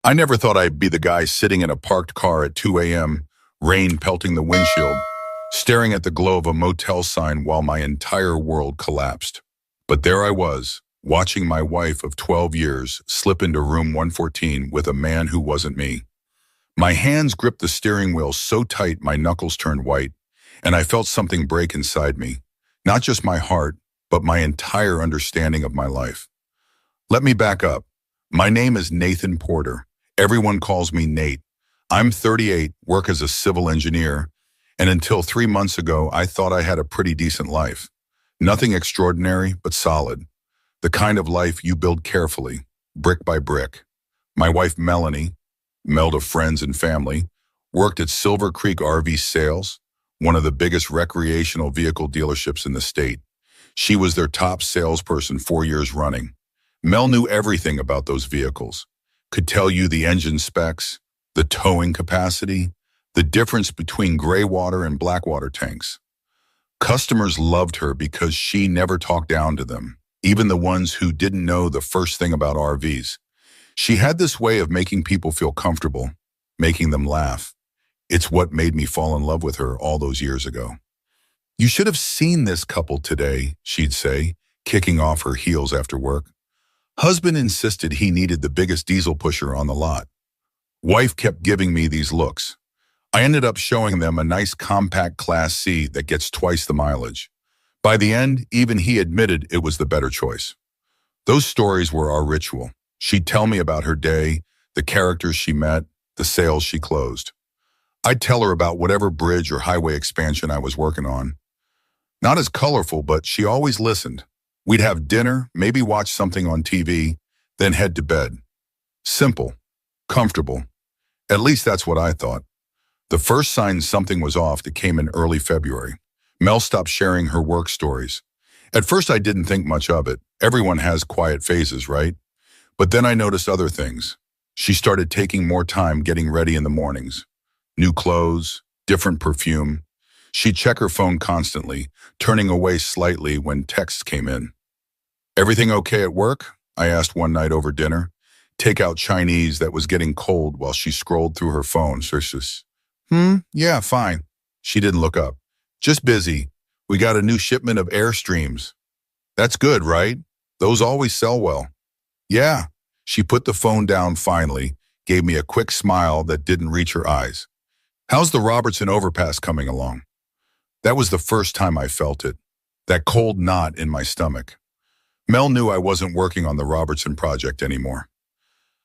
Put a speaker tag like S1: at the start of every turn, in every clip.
S1: I never thought I'd be the guy sitting in a parked car at 2 a.m., rain pelting the windshield, staring at the glow of a motel sign while my entire world collapsed. But there I was, watching my wife of 12 years slip into room 114 with a man who wasn't me. My hands gripped the steering wheel so tight my knuckles turned white, and I felt something break inside me. Not just my heart, but my entire understanding of my life. Let me back up. My name is Nathan Porter. Everyone calls me Nate. I'm 38, work as a civil engineer, and until 3 months ago, I thought I had a pretty decent life. Nothing extraordinary, but solid. The kind of life you build carefully, brick by brick. My wife Melanie, meld of friends and family, worked at Silver Creek RV Sales, one of the biggest recreational vehicle dealerships in the state. She was their top salesperson 4 years running. Mel knew everything about those vehicles, could tell you the engine specs, the towing capacity, the difference between gray water and black water tanks. Customers loved her because she never talked down to them, even the ones who didn't know the first thing about RVs. She had this way of making people feel comfortable, making them laugh. It's what made me fall in love with her all those years ago. "You should have seen this couple today," she'd say, kicking off her heels after work. "Husband insisted he needed the biggest diesel pusher on the lot. Wife kept giving me these looks. I ended up showing them a nice compact Class C that gets twice the mileage. By the end, even he admitted it was the better choice." Those stories were our ritual. She'd tell me about her day, the characters she met, the sales she closed. I'd tell her about whatever bridge or highway expansion I was working on. Not as colorful, but she always listened. We'd have dinner, maybe watch something on TV, then head to bed. Simple, comfortable. At least that's what I thought. The first sign something was off that came in early February. Mel stopped sharing her work stories. At first I didn't think much of it. Everyone has quiet phases, right? But then I noticed other things. She started taking more time getting ready in the mornings. New clothes, different perfume. She'd check her phone constantly, turning away slightly when texts came in. "Everything okay at work?" I asked one night over dinner. Takeout Chinese that was getting cold while she scrolled through her phone. Yeah, fine." She didn't look up. "Just busy. We got a new shipment of Airstreams." "That's good, right? Those always sell well." "Yeah." She put the phone down finally, gave me a quick smile that didn't reach her eyes. "How's the Robertson overpass coming along?" That was the first time I felt it, that cold knot in my stomach. Mel knew I wasn't working on the Robertson project anymore.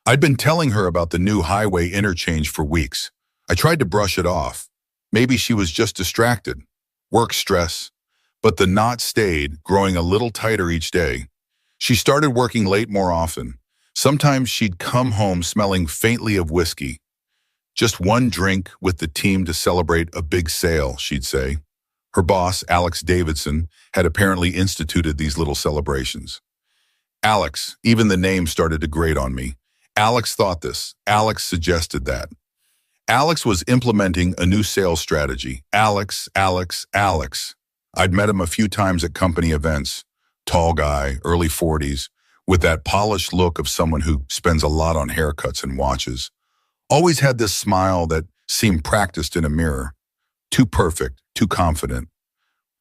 S1: I'd been telling her about the new highway interchange for weeks. I tried to brush it off. Maybe she was just distracted. Work stress. But the knot stayed, growing a little tighter each day. She started working late more often. Sometimes she'd come home smelling faintly of whiskey. "Just one drink with the team to celebrate a big sale," she'd say. Her boss, Alex Davidson, had apparently instituted these little celebrations. Alex, even the name started to grate on me. Alex thought this. Alex suggested that. Alex was implementing a new sales strategy. Alex. I'd met him a few times at company events. Tall guy, early 40s, with that polished look of someone who spends a lot on haircuts and watches. Always had this smile that seemed practiced in a mirror. Too perfect, too confident.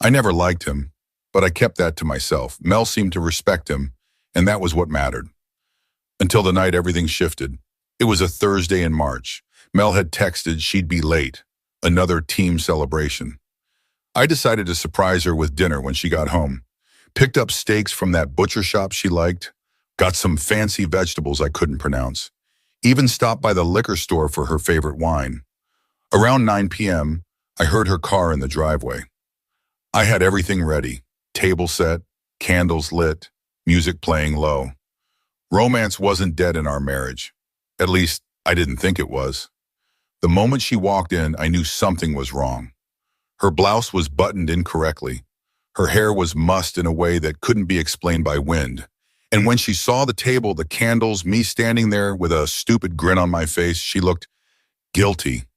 S1: I never liked him, but I kept that to myself. Mel seemed to respect him, and that was what mattered. Until the night everything shifted. It was a Thursday in March. Mel had texted she'd be late. Another team celebration. I decided to surprise her with dinner when she got home. Picked up steaks from that butcher shop she liked. Got some fancy vegetables I couldn't pronounce. Even stopped by the liquor store for her favorite wine. Around 9 p.m., I heard her car in the driveway. I had everything ready. Table set, candles lit, music playing low. Romance wasn't dead in our marriage. At least, I didn't think it was. The moment she walked in, I knew something was wrong. Her blouse was buttoned incorrectly. Her hair was mussed in a way that couldn't be explained by wind. And when she saw the table, the candles, me standing there with a stupid grin on my face, she looked guilty.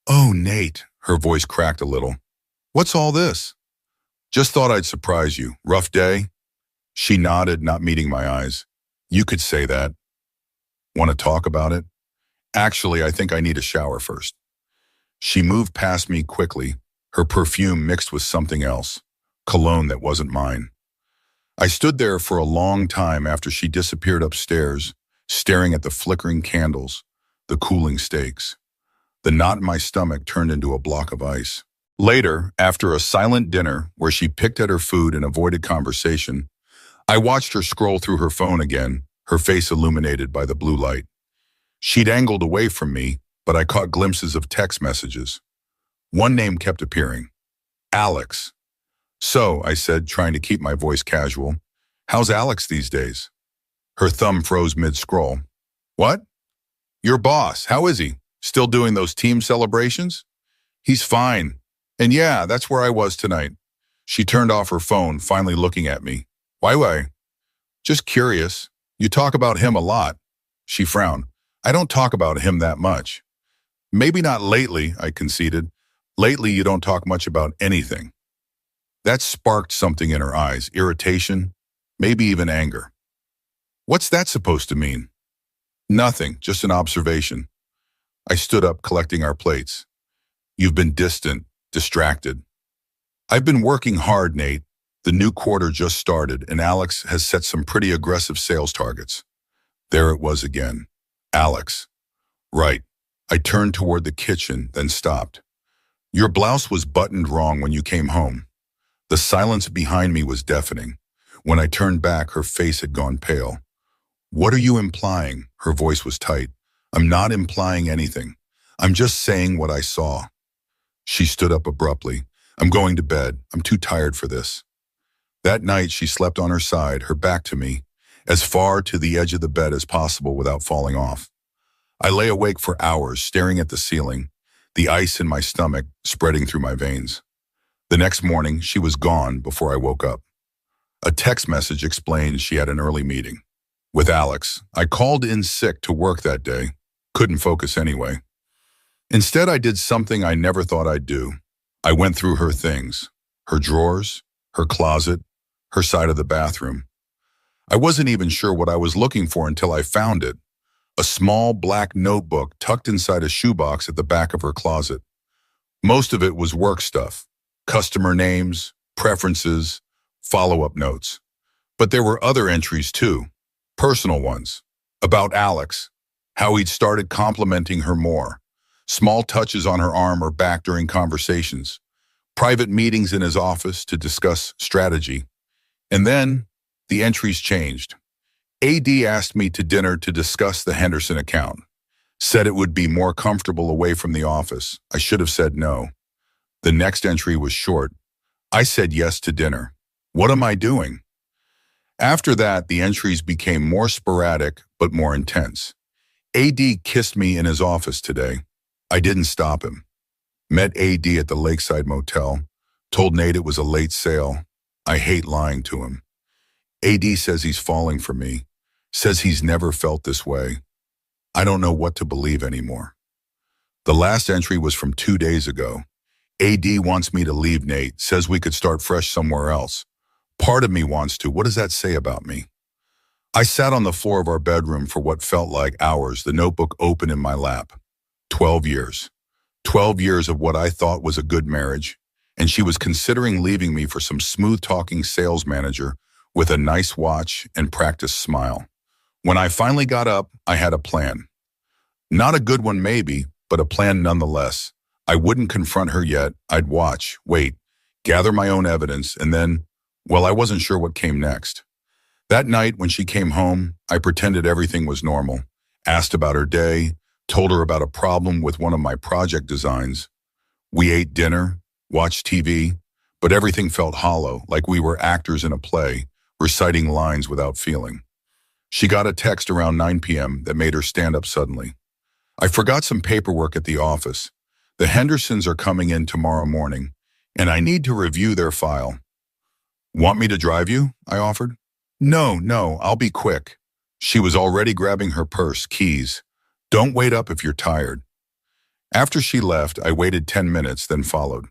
S1: "Oh, Nate," her voice cracked a little. "What's all this?" "Just thought I'd surprise you. Rough day?" She nodded, not meeting my eyes. "You could say that." "Want to talk about it?" Actually, I think I need a shower first. She moved past me quickly, her perfume mixed with something else, cologne that wasn't mine. I stood there for a long time after she disappeared upstairs, staring at the flickering candles, the cooling steaks. The knot in my stomach turned into a block of ice. Later, after a silent dinner where she picked at her food and avoided conversation, I watched her scroll through her phone again, her face illuminated by the blue light. She'd angled away from me, but I caught glimpses of text messages. One name kept appearing. Alex. So, I said, trying to keep my voice casual, how's Alex these days? Her thumb froze mid-scroll. What? Your boss, how is he? Still doing those team celebrations? He's fine. And yeah, that's where I was tonight. She turned off her phone, finally looking at me. Why? Just curious. You talk about him a lot. She frowned. I don't talk about him that much. Maybe not lately, I conceded. Lately, you don't talk much about anything. That sparked something in her eyes, irritation, maybe even anger. What's that supposed to mean? Nothing, just an observation. I stood up, collecting our plates. You've been distant, distracted. I've been working hard, Nate. The new quarter just started, and Alex has set some pretty aggressive sales targets. There it was again. Alex. Right. I turned toward the kitchen, then stopped. Your blouse was buttoned wrong when you came home. The silence behind me was deafening. When I turned back, her face had gone pale. What are you implying? Her voice was tight. I'm not implying anything. I'm just saying what I saw. She stood up abruptly. I'm going to bed. I'm too tired for this. That night, she slept on her side, her back to me, as far to the edge of the bed as possible without falling off. I lay awake for hours, staring at the ceiling, the ice in my stomach spreading through my veins. The next morning, she was gone before I woke up. A text message explained she had an early meeting. With Alex, I called in sick to work that day. Couldn't focus anyway. Instead, I did something I never thought I'd do. I went through her things, her drawers, her closet, her side of the bathroom. I wasn't even sure what I was looking for until I found it. A small black notebook tucked inside a shoebox at the back of her closet. Most of it was work stuff, customer names, preferences, follow-up notes. But there were other entries too, personal ones, about Alex, how he'd started complimenting her more, small touches on her arm or back during conversations, private meetings in his office to discuss strategy. And then the entries changed. AD asked me to dinner to discuss the Henderson account, said it would be more comfortable away from the office. I should have said no. The next entry was short. I said yes to dinner. What am I doing? After that, the entries became more sporadic but more intense. AD kissed me in his office today. I didn't stop him. Met AD at the Lakeside Motel. Told Nate it was a late sale. I hate lying to him. AD says he's falling for me. Says he's never felt this way. I don't know what to believe anymore. The last entry was from 2 days ago. AD wants me to leave Nate. Says we could start fresh somewhere else. Part of me wants to. What does that say about me? I sat on the floor of our bedroom for what felt like hours, the notebook open in my lap. 12 years. 12 years of what I thought was a good marriage, and she was considering leaving me for some smooth-talking sales manager with a nice watch and practiced smile. When I finally got up, I had a plan. Not a good one maybe, but a plan nonetheless. I wouldn't confront her yet. I'd watch, wait, gather my own evidence, and then, well, I wasn't sure what came next. That night when she came home, I pretended everything was normal, asked about her day, told her about a problem with one of my project designs. We ate dinner, watched TV, but everything felt hollow, like we were actors in a play, reciting lines without feeling. She got a text around 9 p.m. that made her stand up suddenly. I forgot some paperwork at the office. The Hendersons are coming in tomorrow morning, and I need to review their file. Want me to drive you? I offered. No, I'll be quick. She was already grabbing her purse, keys. Don't wait up if you're tired. After she left, I waited 10 minutes, then followed.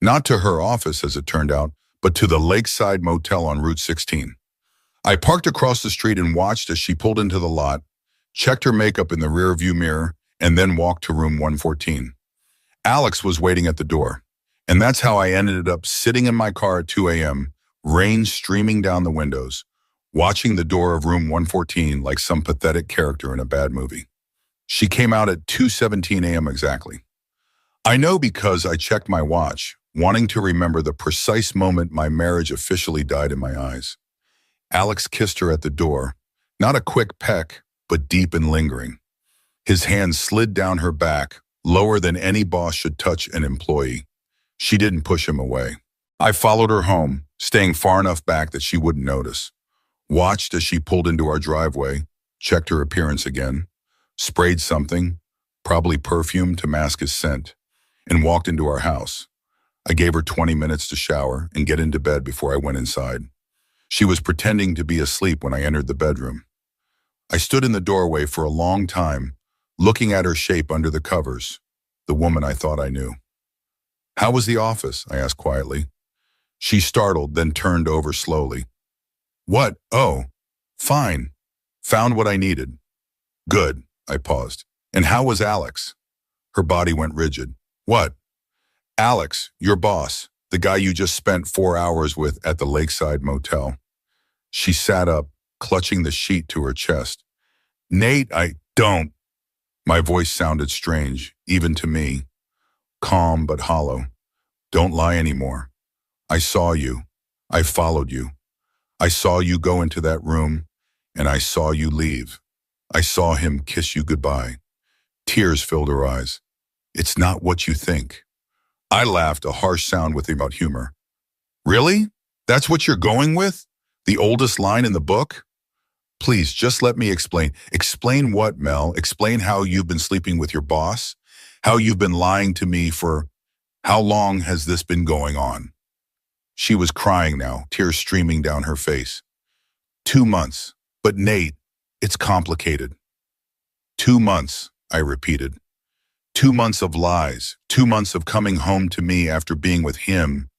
S1: Not to her office, as it turned out, but to the Lakeside Motel on Route 16. I parked across the street and watched as she pulled into the lot, checked her makeup in the rearview mirror, and then walked to room 114. Alex was waiting at the door, and that's how I ended up sitting in my car at 2 a.m., rain streaming down the windows, watching the door of room 114 like some pathetic character in a bad movie. She came out at 2:17 a.m. exactly. I know because I checked my watch, wanting to remember the precise moment my marriage officially died in my eyes. Alex kissed her at the door, not a quick peck, but deep and lingering. His hand slid down her back, lower than any boss should touch an employee. She didn't push him away. I followed her home, staying far enough back that she wouldn't notice. Watched as she pulled into our driveway, checked her appearance again, sprayed something, probably perfume to mask his scent, and walked into our house. I gave her 20 minutes to shower and get into bed before I went inside. She was pretending to be asleep when I entered the bedroom. I stood in the doorway for a long time, looking at her shape under the covers, the woman I thought I knew. "How was the office?" I asked quietly. She startled, then turned over slowly. "What? Oh, fine. Found what I needed." "Good," I paused. "And how was Alex?" Her body went rigid. "What?" "Alex, your boss, the guy you just spent 4 hours with at the Lakeside Motel." She sat up, clutching the sheet to her chest. "Nate, I don't." My voice sounded strange, even to me. Calm but hollow. "Don't lie anymore. I saw you. I followed you. I saw you go into that room, and I saw you leave. I saw him kiss you goodbye." Tears filled her eyes. "It's not what you think." I laughed, a harsh sound without humor. "Really? That's what you're going with? The oldest line in the book?" "Please, just let me explain." "Explain what, Mel? Explain how you've been sleeping with your boss? How you've been lying to me for... How long has this been going on?" She was crying now, tears streaming down her face. 2 months. "But Nate, it's complicated." 2 months, I repeated. 2 months of lies, 2 months of coming home to me after being with him.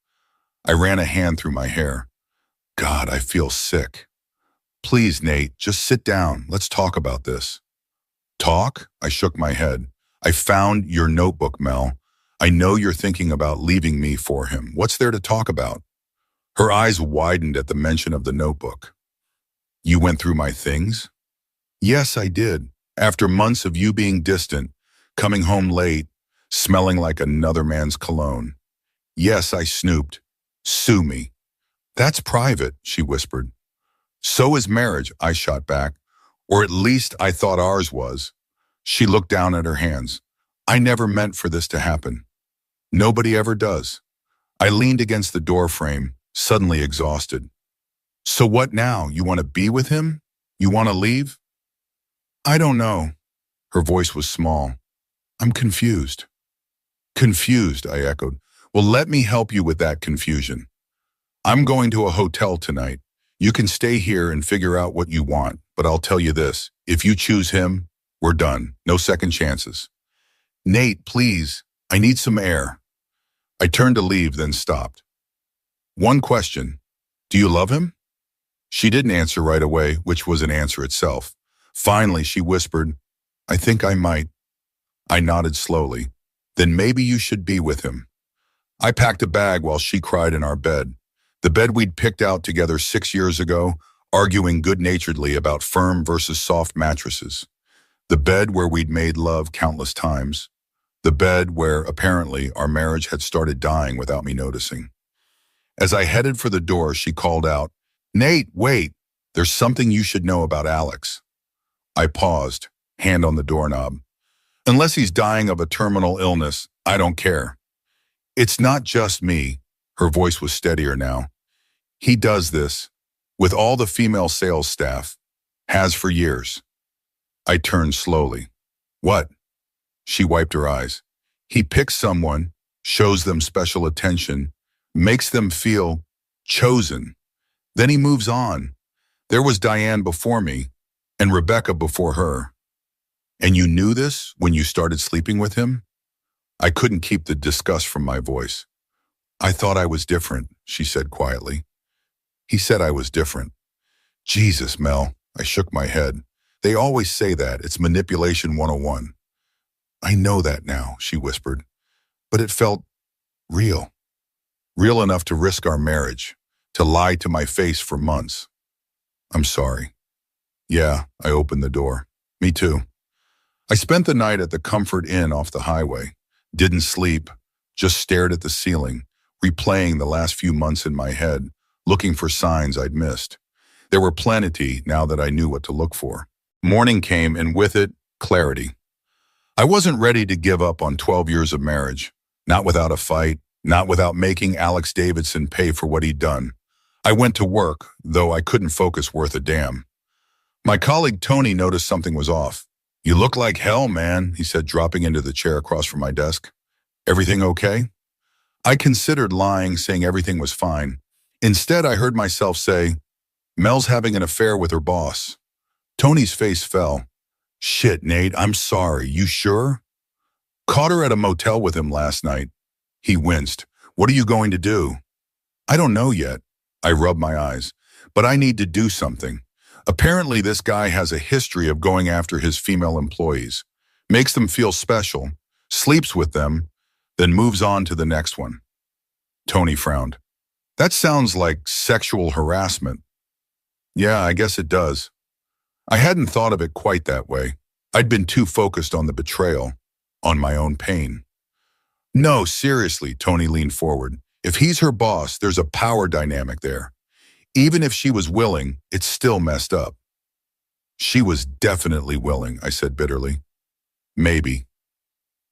S1: I ran a hand through my hair. God, I feel sick. "Please, Nate, just sit down. Let's talk about this." "Talk?" I shook my head. "I found your notebook, Mel. I know you're thinking about leaving me for him. What's there to talk about?" Her eyes widened at the mention of the notebook. "You went through my things?" "Yes, I did. After months of you being distant, coming home late, smelling like another man's cologne. Yes, I snooped. Sue me." "That's private," she whispered. "So is marriage," I shot back. "Or at least I thought ours was." She looked down at her hands. "I never meant for this to happen. Nobody ever does." I leaned against the door frame, suddenly exhausted. "So what now? You want to be with him? You want to leave?" "I don't know." Her voice was small. "I'm confused." "Confused," I echoed. "Well, let me help you with that confusion. I'm going to a hotel tonight. You can stay here and figure out what you want, but I'll tell you this. If you choose him, we're done. No second chances." "Nate, please. I need some air." I turned to leave, then stopped. "One question. Do you love him?" She didn't answer right away, which was an answer itself. Finally, she whispered, "I think I might." I nodded slowly. "Then maybe you should be with him." I packed a bag while she cried in our bed. The bed we'd picked out together 6 years ago, arguing good-naturedly about firm versus soft mattresses. The bed where we'd made love countless times. The bed where, apparently, our marriage had started dying without me noticing. As I headed for the door, she called out, "Nate, wait. There's something you should know about Alex." I paused, hand on the doorknob. "Unless he's dying of a terminal illness, I don't care." "It's not just me." Her voice was steadier now. "He does this with all the female sales staff. Has for years." I turned slowly. "What?" She wiped her eyes. "He picks someone, shows them special attention, makes them feel chosen. Then he moves on. There was Diane before me, and Rebecca before her." "And you knew this when you started sleeping with him?" I couldn't keep the disgust from my voice. "I thought I was different," she said quietly. "He said I was different." "Jesus, Mel." I shook my head. "They always say that. It's manipulation 101. I know that now, she whispered, but it felt real. Real enough to risk our marriage, to lie to my face for months. I'm sorry. Yeah, I opened the door. Me too. I spent the night at the Comfort Inn off the highway. Didn't sleep, just stared at the ceiling, replaying the last few months in my head, looking for signs I'd missed. There were plenty now that I knew what to look for. Morning came, and with it, clarity. I wasn't ready to give up on 12 years of marriage, not without a fight, not without making Alex Davidson pay for what he'd done. I went to work, though I couldn't focus worth a damn. My colleague Tony noticed something was off. You look like hell, man, he said, dropping into the chair across from my desk. Everything okay? I considered lying, saying everything was fine. Instead, I heard myself say, Mel's having an affair with her boss. Tony's face fell. Shit, Nate, I'm sorry. You sure? Caught her at a motel with him last night. He winced. What are you going to do? I don't know yet. I rubbed my eyes. But I need to do something. Apparently, this guy has a history of going after his female employees, makes them feel special, sleeps with them, then moves on to the next one. Tony frowned. That sounds like sexual harassment. Yeah, I guess it does. I hadn't thought of it quite that way. I'd been too focused on the betrayal, on my own pain. No, seriously, Tony leaned forward. If he's her boss, there's a power dynamic there. Even if she was willing, it's still messed up. She was definitely willing, I said bitterly. Maybe.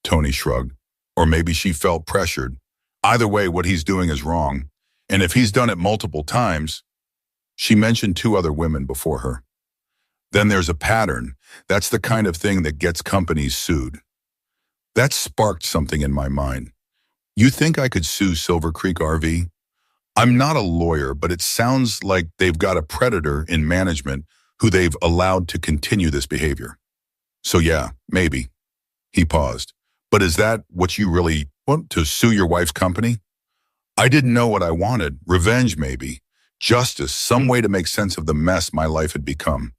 S1: Tony shrugged. Or maybe she felt pressured. Either way, what he's doing is wrong. And if he's done it multiple times, she mentioned 2 other women before her. Then there's a pattern. That's the kind of thing that gets companies sued. That sparked something in my mind. You think I could sue Silver Creek RV? I'm not a lawyer, but it sounds like they've got a predator in management who they've allowed to continue this behavior. So yeah, maybe. He paused. But is that what you really want, to sue your wife's company? I didn't know what I wanted. Revenge, maybe. Justice, some way to make sense of the mess my life had become.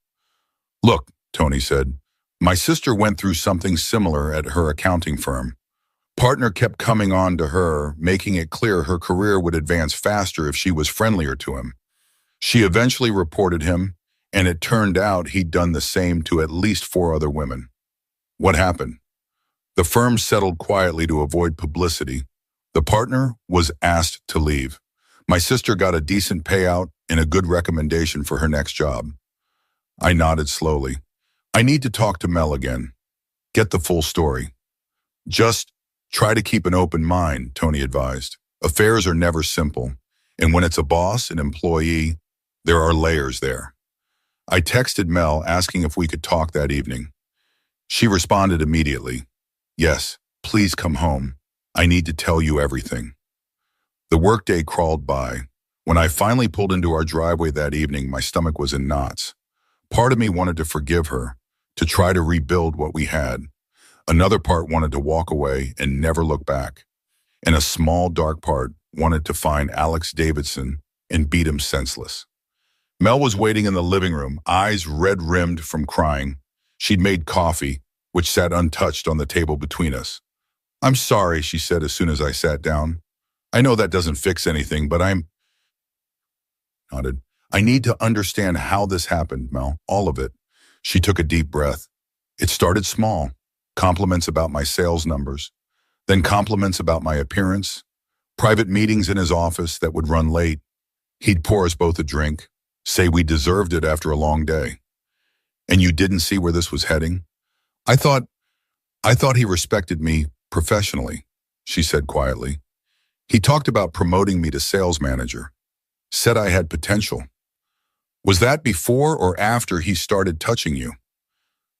S1: Look, Tony said, my sister went through something similar at her accounting firm. Partner kept coming on to her, making it clear her career would advance faster if she was friendlier to him. She eventually reported him, and it turned out he'd done the same to at least 4 other women. What happened? The firm settled quietly to avoid publicity. The partner was asked to leave. My sister got a decent payout and a good recommendation for her next job. I nodded slowly. I need to talk to Mel again. Get the full story. Just try to keep an open mind, Tony advised. Affairs are never simple. And when it's a boss, an employee, there are layers there. I texted Mel asking if we could talk that evening. She responded immediately. Yes, please come home. I need to tell you everything. The workday crawled by. When I finally pulled into our driveway that evening, my stomach was in knots. Part of me wanted to forgive her, to try to rebuild what we had. Another part wanted to walk away and never look back. And a small, dark part wanted to find Alex Davidson and beat him senseless. Mel was waiting in the living room, eyes red-rimmed from crying. She'd made coffee, which sat untouched on the table between us. I'm sorry, she said as soon as I sat down. I know that doesn't fix anything, but I need to understand how this happened, Mel, all of it. She took a deep breath. It started small, compliments about my sales numbers, then compliments about my appearance, private meetings in his office that would run late. He'd pour us both a drink, say we deserved it after a long day. And you didn't see where this was heading? I thought he respected me professionally, she said quietly. He talked about promoting me to sales manager, said I had potential. Was that before or after he started touching you?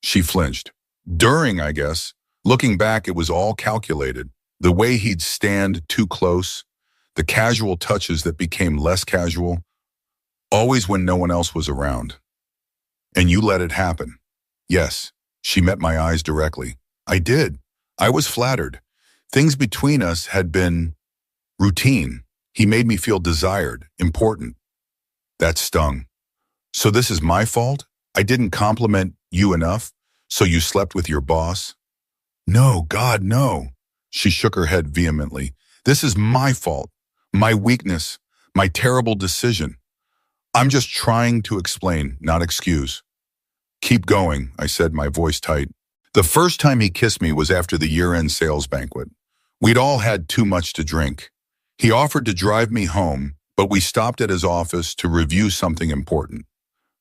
S1: She flinched. During, I guess. Looking back, it was all calculated. The way he'd stand too close, the casual touches that became less casual, always when no one else was around. And you let it happen. Yes, she met my eyes directly. I did. I was flattered. Things between us had been routine. He made me feel desired, important. That stung. So this is my fault? I didn't compliment you enough, so you slept with your boss? No, God, no. She shook her head vehemently. This is my fault, my weakness, my terrible decision. I'm just trying to explain, not excuse. Keep going, I said, my voice tight. The first time he kissed me was after the year-end sales banquet. We'd all had too much to drink. He offered to drive me home, but we stopped at his office to review something important.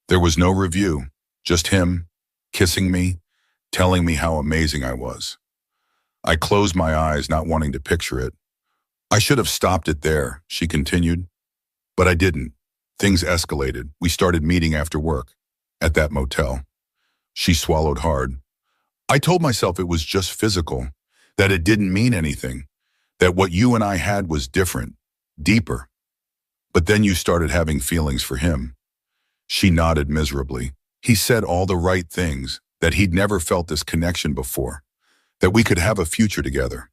S1: There was no review, just him, kissing me, telling me how amazing I was. I closed my eyes, not wanting to picture it. I should have stopped it there, she continued. But I didn't. Things escalated. We started meeting after work, at that motel. She swallowed hard. I told myself it was just physical, that it didn't mean anything, that what you and I had was different, deeper. But then you started having feelings for him. She nodded miserably. He said all the right things, that he'd never felt this connection before, that we could have a future together.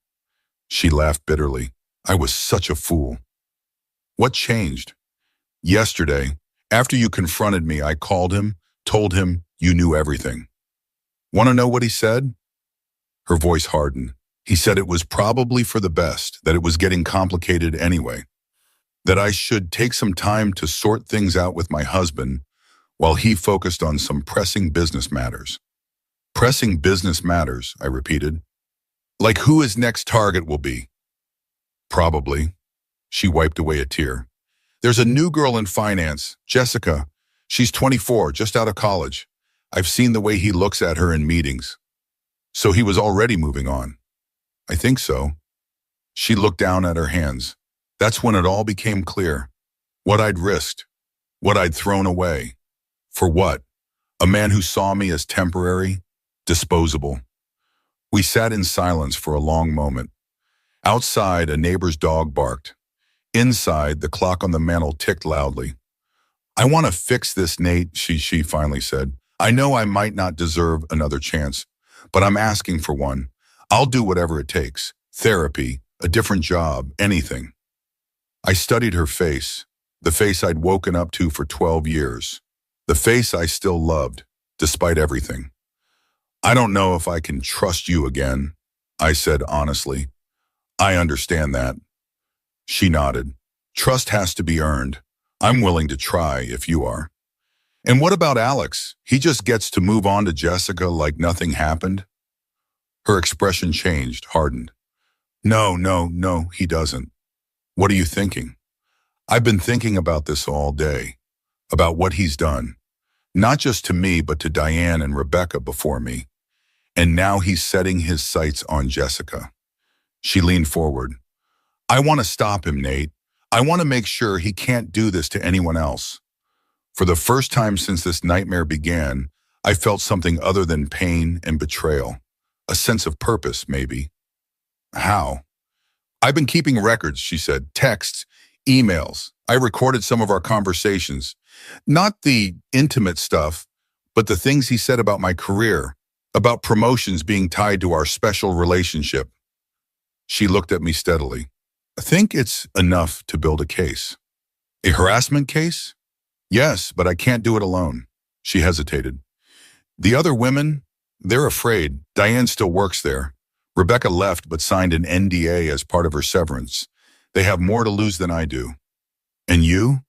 S1: She laughed bitterly. I was such a fool. What changed? Yesterday, after you confronted me, I called him, told him you knew everything. Want to know what he said? Her voice hardened. He said it was probably for the best, that it was getting complicated anyway, that I should take some time to sort things out with my husband while he focused on some pressing business matters. Pressing business matters, I repeated. Like who his next target will be. Probably. She wiped away a tear. There's a new girl in finance, Jessica. She's 24, just out of college. I've seen the way he looks at her in meetings. So he was already moving on. I think so. She looked down at her hands. That's when it all became clear. What I'd risked. What I'd thrown away. For what? A man who saw me as temporary, disposable. We sat in silence for a long moment. Outside, a neighbor's dog barked. Inside, the clock on the mantel ticked loudly. I want to fix this, Nate, she finally said. I know I might not deserve another chance, but I'm asking for one. I'll do whatever it takes. Therapy, a different job, anything. I studied her face, the face I'd woken up to for 12 years, the face I still loved, despite everything. I don't know if I can trust you again, I said honestly. I understand that. She nodded. Trust has to be earned. I'm willing to try if you are. And what about Alex? He just gets to move on to Jessica like nothing happened? Her expression changed, hardened. No, he doesn't. What are you thinking? I've been thinking about this all day, about what he's done, not just to me, but to Diane and Rebecca before me. And now he's setting his sights on Jessica. She leaned forward. I want to stop him, Nate. I want to make sure he can't do this to anyone else. For the first time since this nightmare began, I felt something other than pain and betrayal. A sense of purpose, maybe. How? I've been keeping records, she said. Texts, emails. I recorded some of our conversations. Not the intimate stuff, but the things he said about my career, about promotions being tied to our special relationship. She looked at me steadily. I think it's enough to build a case. A harassment case? Yes, but I can't do it alone. She hesitated. The other women, they're afraid. Diane still works there. Rebecca left but signed an NDA as part of her severance. They have more to lose than I do. And you?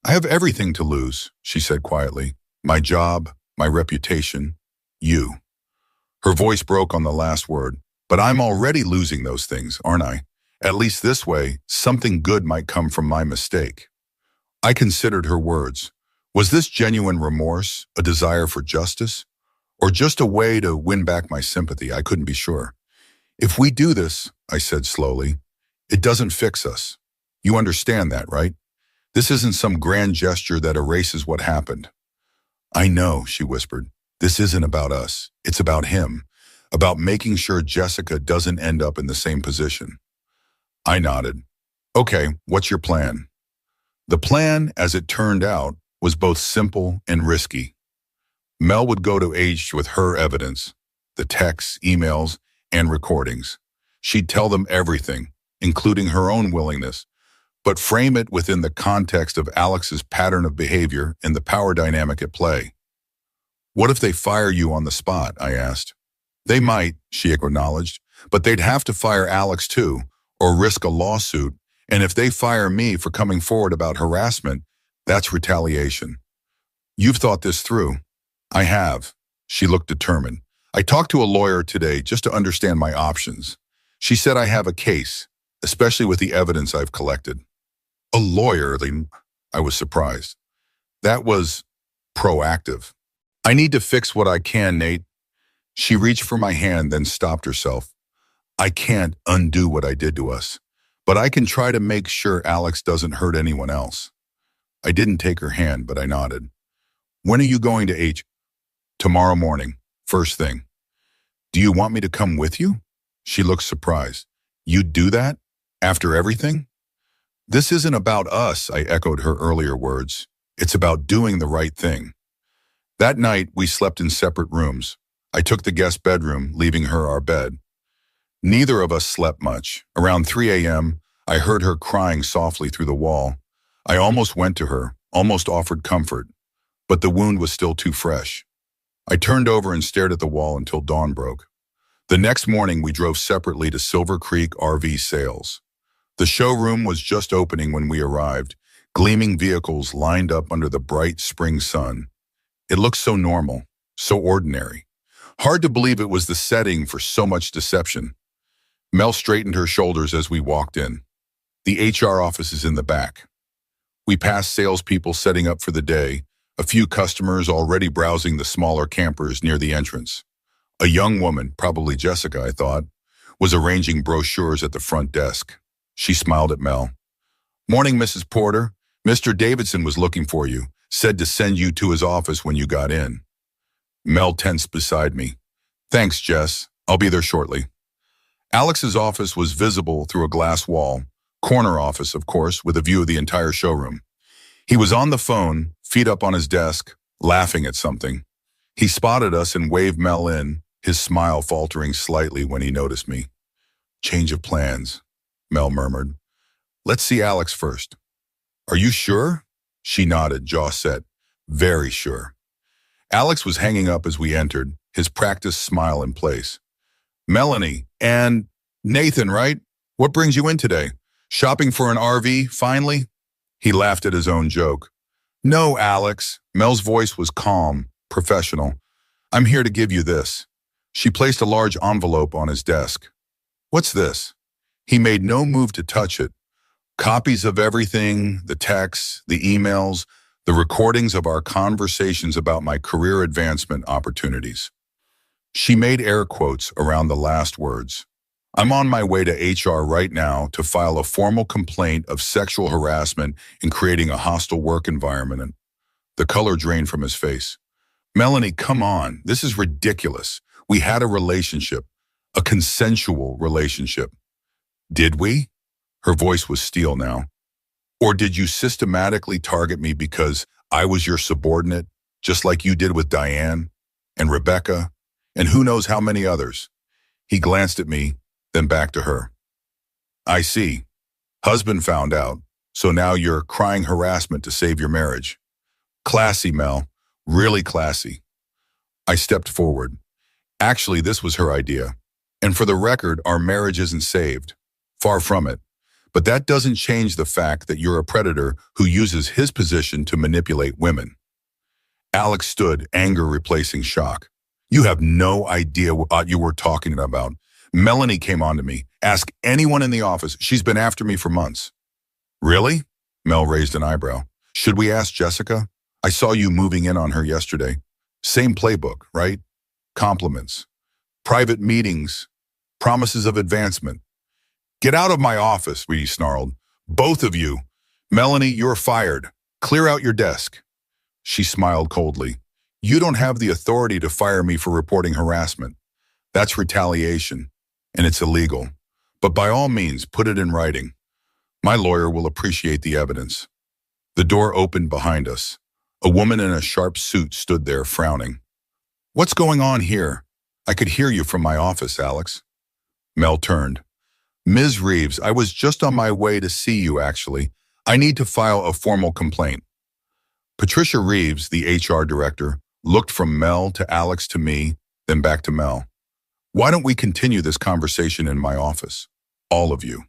S1: I have everything to lose, she said quietly. My job, my reputation, you. Her voice broke on the last word. But I'm already losing those things, aren't I? At least this way, something good might come from my mistake. I considered her words. Was this genuine remorse, a desire for justice? Or just a way to win back my sympathy? I couldn't be sure. If we do this, I said slowly, it doesn't fix us. You understand that, right? This isn't some grand gesture that erases what happened. I know, she whispered. This isn't about us. It's about him. About making sure Jessica doesn't end up in the same position. I nodded. Okay, what's your plan? The plan, as it turned out, was both simple and risky. Mel would go to H with her evidence, the texts, emails, and recordings. She'd tell them everything, including her own willingness, but frame it within the context of Alex's pattern of behavior and the power dynamic at play. What if they fire you on the spot? I asked. They might, she acknowledged, but they'd have to fire Alex too, or risk a lawsuit. And if they fire me for coming forward about harassment, that's retaliation. You've thought this through. I have. She looked determined. I talked to a lawyer today just to understand my options. She said I have a case, especially with the evidence I've collected. A lawyer? I was surprised. That was proactive. I need to fix what I can, Nate. She reached for my hand, then stopped herself. I can't undo what I did to us, but I can try to make sure Alex doesn't hurt anyone else. I didn't take her hand, but I nodded. When are you going to H? Tomorrow morning, first thing. Do you want me to come with you? She looked surprised. You'd do that? After everything? This isn't about us, I echoed her earlier words. It's about doing the right thing. That night, we slept in separate rooms. I took the guest bedroom, leaving her our bed. Neither of us slept much. Around 3 a.m., I heard her crying softly through the wall. I almost went to her, almost offered comfort, but the wound was still too fresh. I turned over and stared at the wall until dawn broke. The next morning, we drove separately to Silver Creek RV Sales. The showroom was just opening when we arrived, gleaming vehicles lined up under the bright spring sun. It looked so normal, so ordinary. Hard to believe it was the setting for so much deception. Mel straightened her shoulders as we walked in. The HR office is in the back. We passed salespeople setting up for the day, a few customers already browsing the smaller campers near the entrance. A young woman, probably Jessica, I thought, was arranging brochures at the front desk. She smiled at Mel. Morning, Mrs. Porter. Mr. Davidson was looking for you, said to send you to his office when you got in. Mel tensed beside me. Thanks, Jess. I'll be there shortly. Alex's office was visible through a glass wall, corner office, of course, with a view of the entire showroom. He was on the phone, feet up on his desk, laughing at something. He spotted us and waved Mel in, his smile faltering slightly when he noticed me. Change of plans, Mel murmured. Let's see Alex first. Are you sure? She nodded, jaw set. Very sure. Alex was hanging up as we entered, his practiced smile in place. Melanie and Nathan, right? What brings you in today? Shopping for an RV, finally? He laughed at his own joke. No, Alex. Mel's voice was calm, professional. I'm here to give you this. She placed a large envelope on his desk. What's this? He made no move to touch it. Copies of everything, the texts, the emails, the recordings of our conversations about my career advancement opportunities. She made air quotes around the last words. I'm on my way to HR right now to file a formal complaint of sexual harassment and creating a hostile work environment. The color drained from his face. Melanie, come on. This is ridiculous. We had a relationship, a consensual relationship. Did we? Her voice was steel now. Or did you systematically target me because I was your subordinate, just like you did with Diane and Rebecca and who knows how many others? He glanced at me, then back to her. I see. Husband found out, so now you're crying harassment to save your marriage. Classy, Mel. Really classy. I stepped forward. Actually, this was her idea. And for the record, our marriage isn't saved. Far from it. But that doesn't change the fact that you're a predator who uses his position to manipulate women. Alex stood, anger replacing shock. You have no idea what you were talking about. Melanie came on to me. Ask anyone in the office. She's been after me for months. Really? Mel raised an eyebrow. Should we ask Jessica? I saw you moving in on her yesterday. Same playbook, right? Compliments. Private meetings. Promises of advancement. Get out of my office, we snarled. Both of you. Melanie, you're fired. Clear out your desk. She smiled coldly. You don't have the authority to fire me for reporting harassment. That's retaliation, and it's illegal. But by all means, put it in writing. My lawyer will appreciate the evidence. The door opened behind us. A woman in a sharp suit stood there, frowning. What's going on here? I could hear you from my office, Alex. Mel turned. Ms. Reeves, I was just on my way to see you, actually. I need to file a formal complaint. Patricia Reeves, the HR director, looked from Mel to Alex to me, then back to Mel. Why don't we continue this conversation in my office? All of you.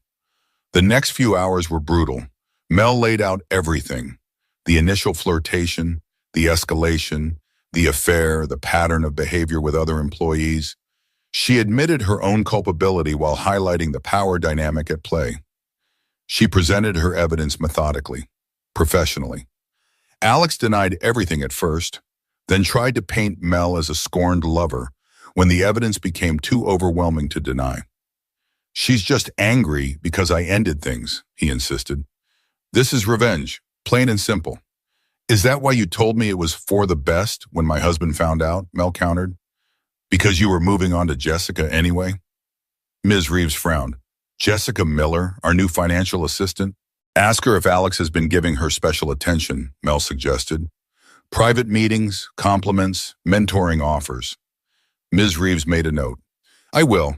S1: The next few hours were brutal. Mel laid out everything. The initial flirtation, the escalation, the affair, the pattern of behavior with other employees. She admitted her own culpability while highlighting the power dynamic at play. She presented her evidence methodically, professionally. Alex denied everything at first, then tried to paint Mel as a scorned lover when the evidence became too overwhelming to deny. She's just angry because I ended things, he insisted. This is revenge, plain and simple. Is that why you told me it was for the best when my husband found out? Mel countered. Because you were moving on to Jessica anyway? Ms. Reeves frowned. Jessica Miller, our new financial assistant? Ask her if Alex has been giving her special attention, Mel suggested. Private meetings, compliments, mentoring offers. Ms. Reeves made a note. I will,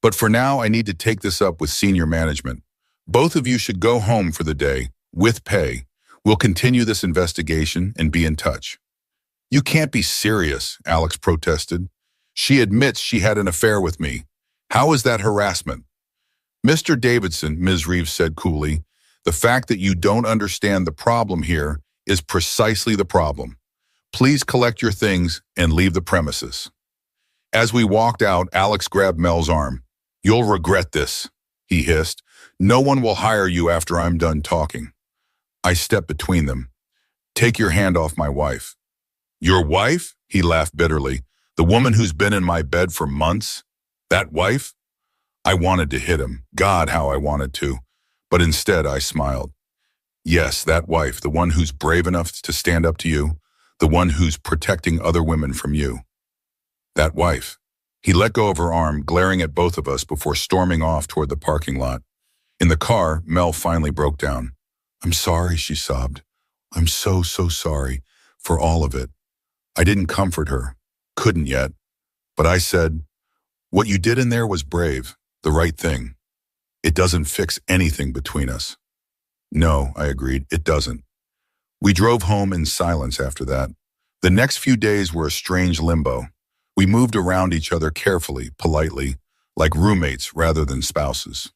S1: but for now I need to take this up with senior management. Both of you should go home for the day, with pay. We'll continue this investigation and be in touch. You can't be serious, Alex protested. She admits she had an affair with me. How is that harassment? Mr. Davidson, Ms. Reeves said coolly, the fact that you don't understand the problem here is precisely the problem. Please collect your things and leave the premises. As we walked out, Alex grabbed Mel's arm. You'll regret this, he hissed. No one will hire you after I'm done talking. I stepped between them. Take your hand off my wife. Your wife? He laughed bitterly. The woman who's been in my bed for months? That wife? I wanted to hit him. God, how I wanted to. But instead, I smiled. Yes, that wife, the one who's brave enough to stand up to you, the one who's protecting other women from you. That wife. He let go of her arm, glaring at both of us before storming off toward the parking lot. In the car, Mel finally broke down. I'm sorry, she sobbed. I'm so sorry for all of it. I didn't comfort her. Couldn't yet. But I said, what you did in there was brave, the right thing. It doesn't fix anything between us. No, I agreed, it doesn't. We drove home in silence after that. The next few days were a strange limbo. We moved around each other carefully, politely, like roommates rather than spouses.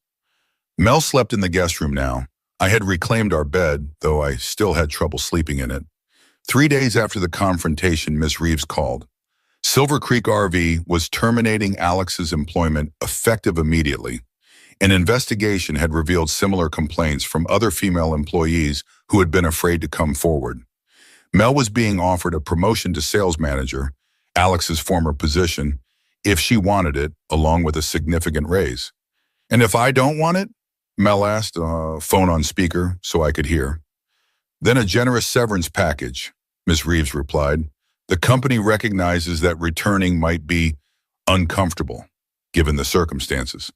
S1: Mel slept in the guest room now. I had reclaimed our bed, though I still had trouble sleeping in it. 3 days after the confrontation, Miss Reeves called. Silver Creek RV was terminating Alex's employment effective immediately. An investigation had revealed similar complaints from other female employees who had been afraid to come forward. Mel was being offered a promotion to sales manager, Alex's former position, if she wanted it, along with a significant raise. And if I don't want it? Mel asked, phone on speaker, so I could hear. Then a generous severance package, Ms. Reeves replied. The company recognizes that returning might be uncomfortable, given the circumstances.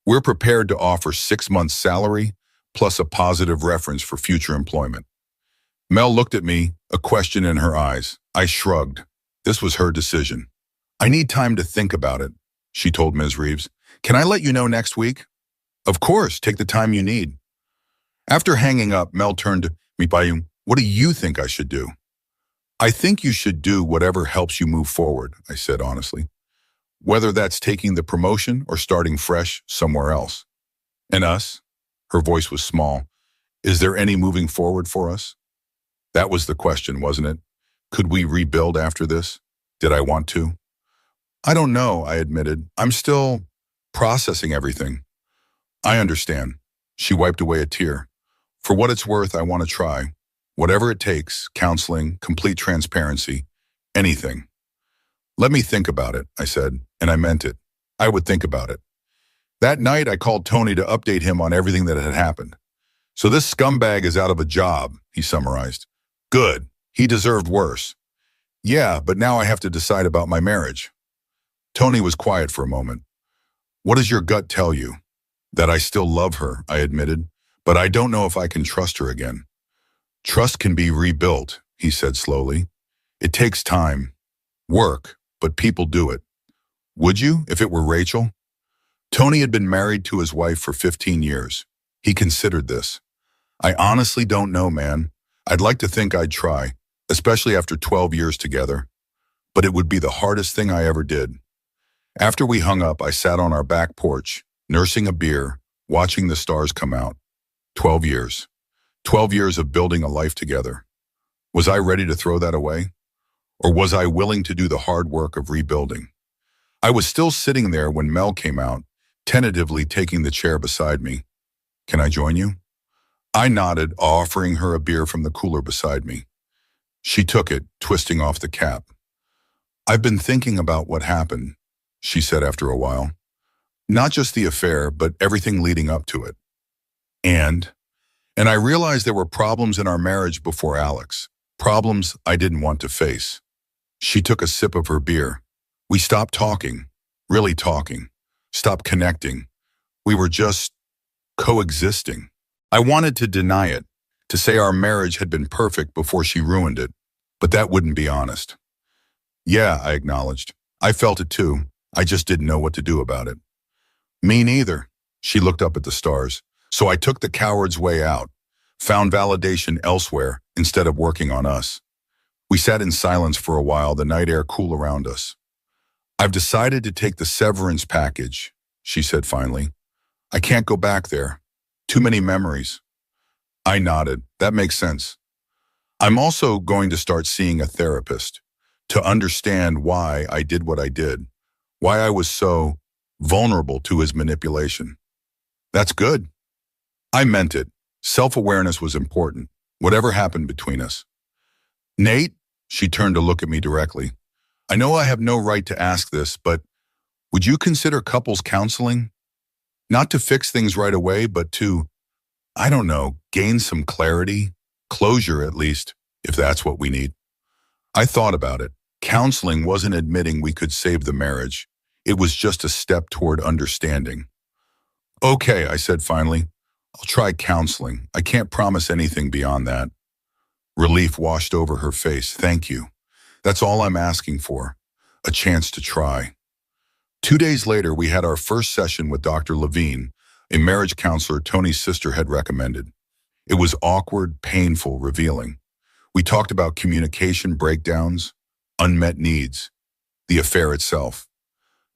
S1: We're prepared to offer 6 months' salary, plus a positive reference for future employment. Mel looked at me, a question in her eyes. I shrugged. This was her decision. I need time to think about it, she told Ms. Reeves. Can I let you know next week? Of course, take the time you need. After hanging up, Mel turned to me by, what do you think I should do? I think you should do whatever helps you move forward, I said honestly. Whether that's taking the promotion or starting fresh somewhere else. And us? Her voice was small. Is there any moving forward for us? That was the question, wasn't it? Could we rebuild after this? Did I want to? I don't know, I admitted. I'm still processing everything. I understand. She wiped away a tear. For what it's worth, I want to try. Whatever it takes, counseling, complete transparency, anything. Let me think about it, I said, and I meant it. I would think about it. That night, I called Tony to update him on everything that had happened. So this scumbag is out of a job, he summarized. Good. He deserved worse. Yeah, but now I have to decide about my marriage. Tony was quiet for a moment. What does your gut tell you? That I still love her, I admitted, but I don't know if I can trust her again. Trust can be rebuilt, he said slowly. It takes time, work, but people do it. Would you, if it were Rachel? Tony had been married to his wife for 15 years. He considered this. I honestly don't know, man. I'd like to think I'd try, especially after 12 years together. But it would be the hardest thing I ever did. After we hung up, I sat on our back porch, nursing a beer, watching the stars come out. 12 years. 12 years of building a life together. Was I ready to throw that away? Or was I willing to do the hard work of rebuilding? I was still sitting there when Mel came out, tentatively taking the chair beside me. Can I join you? I nodded, offering her a beer from the cooler beside me. She took it, twisting off the cap. I've been thinking about what happened, she said after a while. Not just the affair, but everything leading up to it. And I realized there were problems in our marriage before Alex. Problems I didn't want to face. She took a sip of her beer. We stopped talking, really talking, stopped connecting. We were just coexisting. I wanted to deny it, to say our marriage had been perfect before she ruined it, but that wouldn't be honest. Yeah, I acknowledged. I felt it too. I just didn't know what to do about it. Me neither. She looked up at the stars. So I took the coward's way out, found validation elsewhere instead of working on us. We sat in silence for a while, the night air cool around us. I've decided to take the severance package, she said finally. I can't go back there. Too many memories. I nodded. That makes sense. I'm also going to start seeing a therapist to understand why I did what I did, why I was so vulnerable to his manipulation. That's good. I meant it. Self-awareness was important, whatever happened between us. Nate, she turned to look at me directly. I know I have no right to ask this, but would you consider couples counseling? Not to fix things right away, but to, I don't know, gain some clarity, closure at least, if that's what we need. I thought about it. Counseling wasn't admitting we could save the marriage. It was just a step toward understanding. Okay, I said finally. I'll try counseling. I can't promise anything beyond that. Relief washed over her face. Thank you. That's all I'm asking for. A chance to try. 2 days later, we had our first session with Dr. Levine, a marriage counselor Tony's sister had recommended. It was awkward, painful, revealing. We talked about communication breakdowns, unmet needs, the affair itself.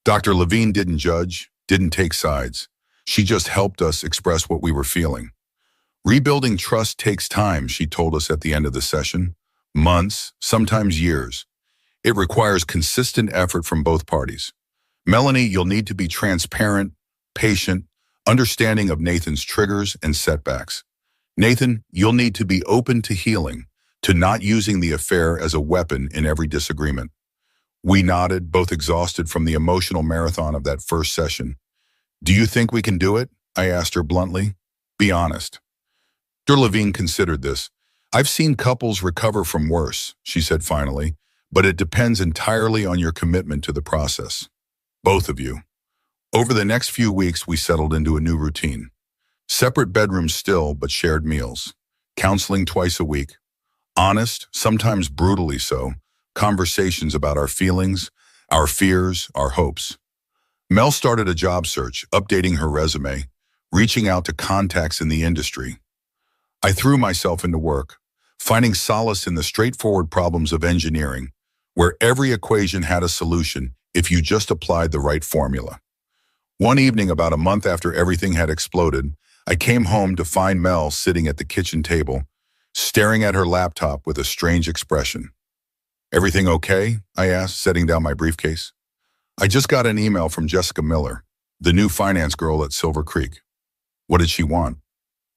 S1: Dr. Levine didn't judge, didn't take sides. She just helped us express what we were feeling. Rebuilding trust takes time, she told us at the end of the session. Months, sometimes years. It requires consistent effort from both parties. Melanie, you'll need to be transparent, patient, understanding of Nathan's triggers and setbacks. Nathan, you'll need to be open to healing, to not using the affair as a weapon in every disagreement. We nodded, both exhausted from the emotional marathon of that first session. Do you think we can do it? I asked her bluntly. Be honest. Dr. Levine considered this. I've seen couples recover from worse, she said finally, but it depends entirely on your commitment to the process. Both of you. Over the next few weeks, we settled into a new routine. Separate bedrooms still, but shared meals. Counseling twice a week. Honest, sometimes brutally so, conversations about our feelings, our fears, our hopes. Mel started a job search, updating her resume, reaching out to contacts in the industry. I threw myself into work, finding solace in the straightforward problems of engineering, where every equation had a solution if you just applied the right formula. One evening, about a month after everything had exploded, I came home to find Mel sitting at the kitchen table, staring at her laptop with a strange expression. Everything okay? I asked, setting down my briefcase. I just got an email from Jessica Miller, the new finance girl at Silver Creek. What did she want?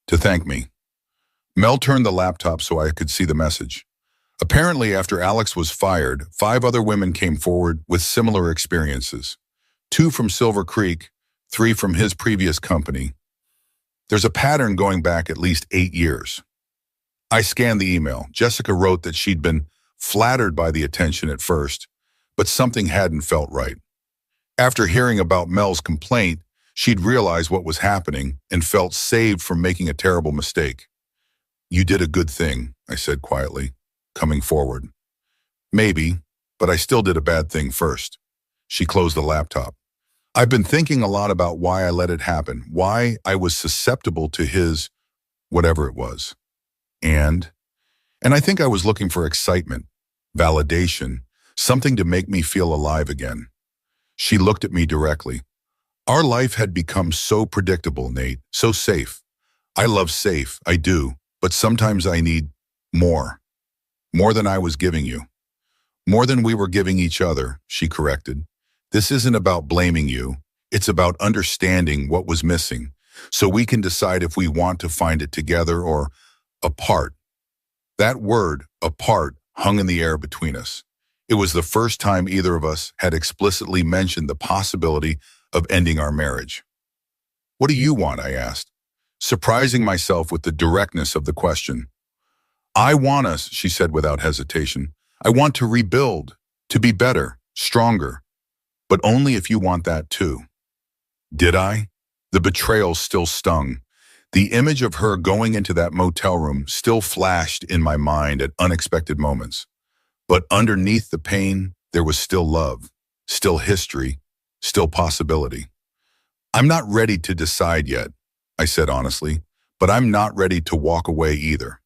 S1: To thank me. Mel turned the laptop so I could see the message. Apparently, after Alex was fired, 5 other women came forward with similar experiences. 2 from Silver Creek, 3 from his previous company. There's a pattern going back at least 8 years. I scanned the email. Jessica wrote that she'd been flattered by the attention at first, but something hadn't felt right. After hearing about Mel's complaint, she'd realized what was happening and felt saved from making a terrible mistake. You did a good thing, I said quietly, coming forward. Maybe, but I still did a bad thing first. She closed the laptop. I've been thinking a lot about why I let it happen, why I was susceptible to his, whatever it was. And I think I was looking for excitement, validation, something to make me feel alive again. She looked at me directly. Our life had become so predictable, Nate, so safe. I love safe, I do, but sometimes I need more. More than I was giving you. More than we were giving each other, she corrected. This isn't about blaming you. It's about understanding what was missing, so we can decide if we want to find it together or apart. That word, apart, hung in the air between us. It was the first time either of us had explicitly mentioned the possibility of ending our marriage. What do you want? I asked, surprising myself with the directness of the question. I want us, she said without hesitation. I want to rebuild, to be better, stronger, but only if you want that too. Did I? The betrayal still stung. The image of her going into that motel room still flashed in my mind at unexpected moments. But underneath the pain, there was still love, still history, still possibility. I'm not ready to decide yet, I said honestly, but I'm not ready to walk away either.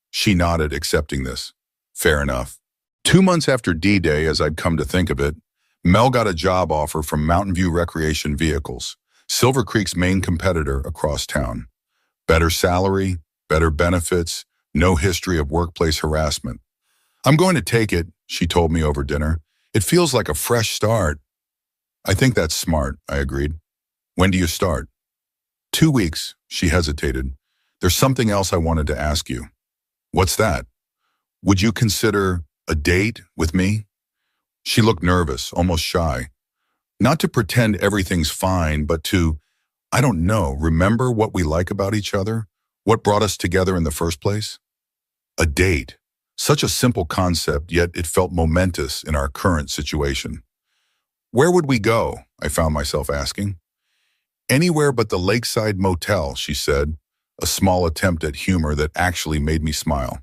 S1: She nodded, accepting this. Fair enough. 2 months after D-Day, as I'd come to think of it, Mel got a job offer from Mountain View Recreation Vehicles, Silver Creek's main competitor across town. Better salary, better benefits, no history of workplace harassment. I'm going to take it, she told me over dinner. It feels like a fresh start. I think that's smart, I agreed. When do you start? 2 weeks, she hesitated. There's something else I wanted to ask you. What's that? Would you consider a date with me? She looked nervous, almost shy. Not to pretend everything's fine, but to, I don't know, remember what we like about each other? What brought us together in the first place? A date. Such a simple concept, yet it felt momentous in our current situation. Where would we go? I found myself asking. Anywhere but the Lakeside Motel, she said, a small attempt at humor that actually made me smile.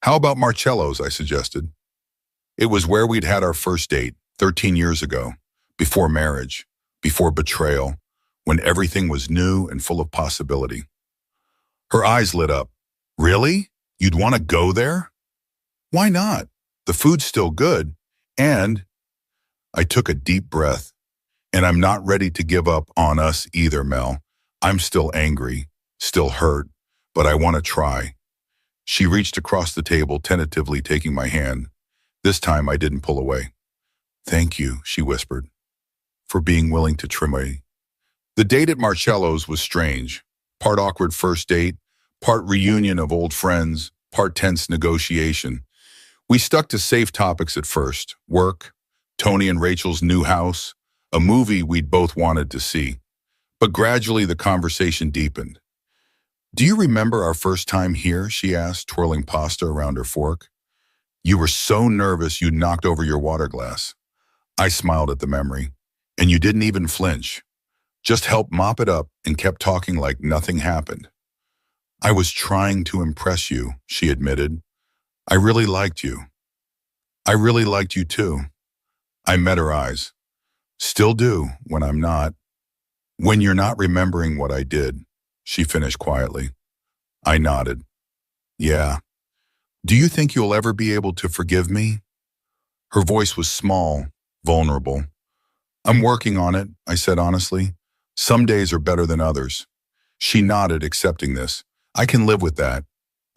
S1: How about Marcello's, I suggested. It was where we'd had our first date, 13 years ago, before marriage, before betrayal, when everything was new and full of possibility. Her eyes lit up. Really? You'd want to go there? Why not? The food's still good, and I took a deep breath. And I'm not ready to give up on us either, Mel. I'm still angry, still hurt, but I want to try. She reached across the table, tentatively taking my hand. This time I didn't pull away. Thank you, she whispered, for being willing to try me. The date at Marcello's was strange. Part awkward first date, part reunion of old friends, part tense negotiation. We stuck to safe topics at first. Work, Tony and Rachel's new house, a movie we'd both wanted to see. But gradually the conversation deepened. Do you remember our first time here? She asked, twirling pasta around her fork. You were so nervous you knocked over your water glass. I smiled at the memory. And you didn't even flinch. Just helped mop it up and kept talking like nothing happened. I was trying to impress you, she admitted. I really liked you. I really liked you too. I met her eyes. Still do when I'm not. When you're not remembering what I did, she finished quietly. I nodded. Yeah. Do you think you'll ever be able to forgive me? Her voice was small, vulnerable. I'm working on it, I said honestly. Some days are better than others. She nodded, accepting this. I can live with that,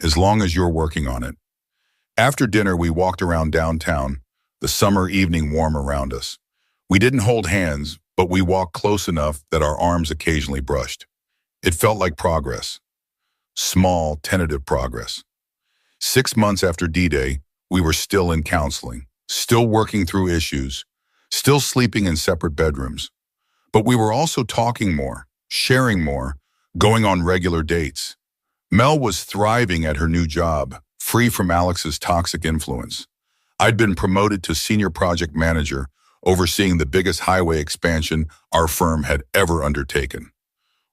S1: as long as you're working on it. After dinner, we walked around downtown, the summer evening warm around us. We didn't hold hands, but we walked close enough that our arms occasionally brushed. It felt like progress. Small, tentative progress. 6 months after D-Day, we were still in counseling, still working through issues, still sleeping in separate bedrooms. But we were also talking more, sharing more, going on regular dates. Mel was thriving at her new job, free from Alex's toxic influence. I'd been promoted to senior project manager, overseeing the biggest highway expansion our firm had ever undertaken.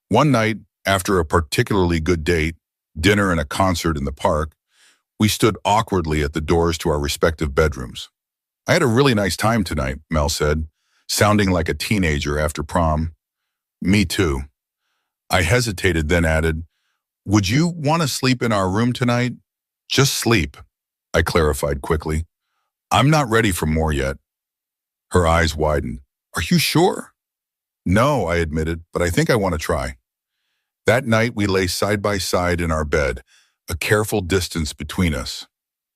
S1: One night, after a particularly good date, dinner and a concert in the park, we stood awkwardly at the doors to our respective bedrooms. I had a really nice time tonight, Mel said, sounding like a teenager after prom. Me too. I hesitated, then added, would you want to sleep in our room tonight? Just sleep, I clarified quickly. I'm not ready for more yet. Her eyes widened. Are you sure? No, I admitted, but I think I want to try. That night we lay side by side in our bed, a careful distance between us.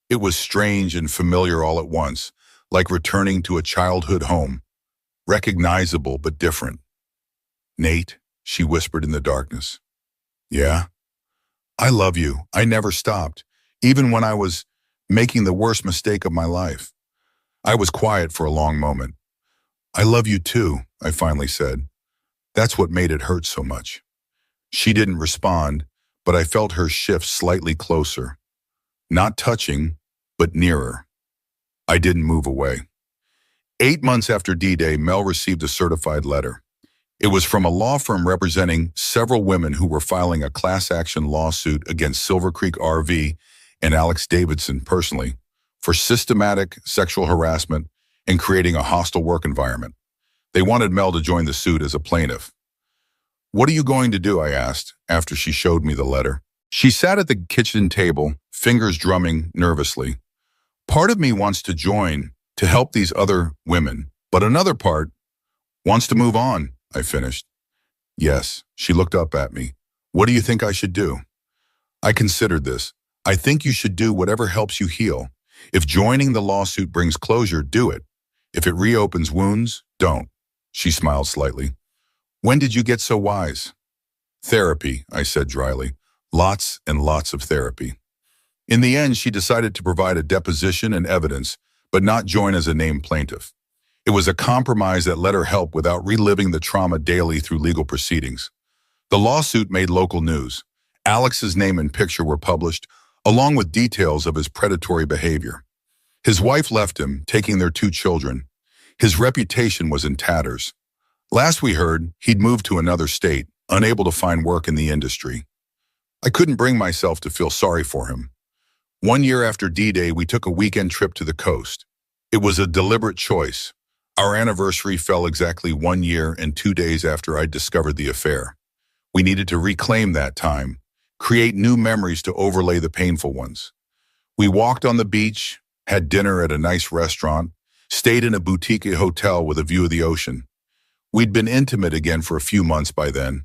S1: It was strange and familiar all at once, like returning to a childhood home, recognizable but different. Nate, she whispered in the darkness. Yeah? I love you. I never stopped, even when I was making the worst mistake of my life. I was quiet for a long moment. I love you too, I finally said. That's what made it hurt so much. She didn't respond, but I felt her shift slightly closer. Not touching, but nearer. I didn't move away. 8 months after D-Day, Mel received a certified letter. It was from a law firm representing several women who were filing a class action lawsuit against Silver Creek RV and Alex Davidson personally for systematic sexual harassment and creating a hostile work environment. They wanted Mel to join the suit as a plaintiff. What are you going to do? I asked after she showed me the letter. She sat at the kitchen table, fingers drumming nervously. Part of me wants to join to help these other women, but another part wants to move on, I finished. Yes, she looked up at me. What do you think I should do? I considered this. I think you should do whatever helps you heal. If joining the lawsuit brings closure, do it. If it reopens wounds, don't. She smiled slightly. When did you get so wise? Therapy, I said dryly. Lots and lots of therapy. In the end, she decided to provide a deposition and evidence, but not join as a named plaintiff. It was a compromise that let her help without reliving the trauma daily through legal proceedings. The lawsuit made local news. Alex's name and picture were published, along with details of his predatory behavior. His wife left him, taking their 2 children. His reputation was in tatters. Last we heard, he'd moved to another state, unable to find work in the industry. I couldn't bring myself to feel sorry for him. 1 year after D-Day, we took a weekend trip to the coast. It was a deliberate choice. Our anniversary fell exactly 1 year and 2 days after I discovered the affair. We needed to reclaim that time, create new memories to overlay the painful ones. We walked on the beach, had dinner at a nice restaurant, stayed in a boutique hotel with a view of the ocean. We'd been intimate again for a few months by then,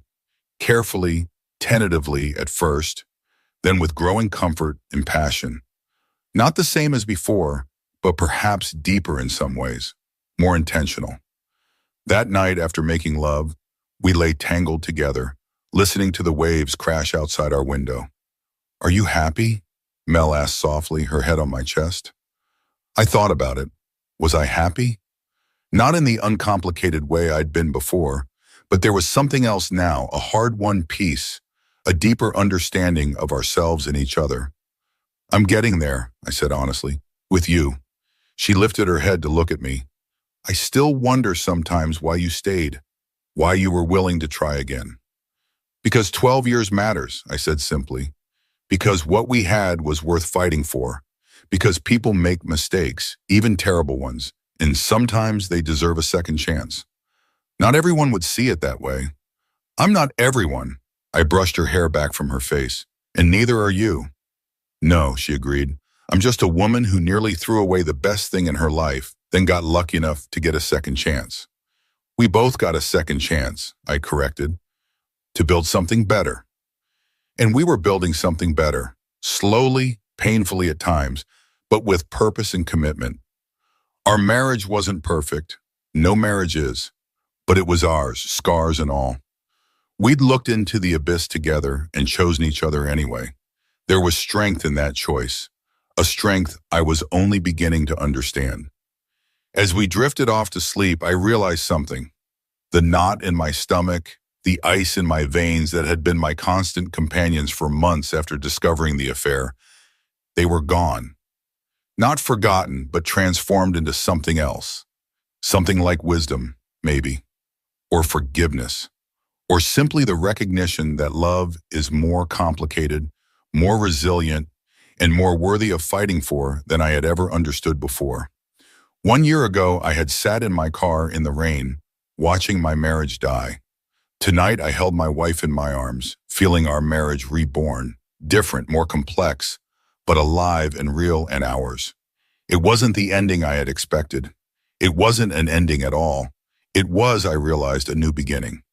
S1: carefully, tentatively at first, then with growing comfort and passion. Not the same as before, but perhaps deeper in some ways, more intentional. That night after making love, we lay tangled together, listening to the waves crash outside our window. Are you happy? Mel asked softly, her head on my chest. I thought about it. Was I happy? Not in the uncomplicated way I'd been before, but there was something else now, a hard-won peace, a deeper understanding of ourselves and each other. I'm getting there, I said honestly, with you. She lifted her head to look at me. I still wonder sometimes why you stayed, why you were willing to try again. Because 12 years matters, I said simply. Because what we had was worth fighting for. Because people make mistakes, even terrible ones, and sometimes they deserve a second chance. Not everyone would see it that way. I'm not everyone. I brushed her hair back from her face. And neither are you. No, she agreed. I'm just a woman who nearly threw away the best thing in her life, then got lucky enough to get a second chance. We both got a second chance, I corrected, to build something better. And we were building something better, slowly, painfully at times, but with purpose and commitment. Our marriage wasn't perfect. No marriage is. But it was ours, scars and all. We'd looked into the abyss together and chosen each other anyway. There was strength in that choice, a strength I was only beginning to understand. As we drifted off to sleep, I realized something. The knot in my stomach, the ice in my veins that had been my constant companions for months after discovering the affair, they were gone. Not forgotten, but transformed into something else. Something like wisdom, maybe, or forgiveness, or simply the recognition that love is more complicated, more resilient, and more worthy of fighting for than I had ever understood before. 1 year ago, I had sat in my car in the rain, watching my marriage die. Tonight, I held my wife in my arms, feeling our marriage reborn, different, more complex, but alive and real and ours. It wasn't the ending I had expected. It wasn't an ending at all. It was, I realized, a new beginning.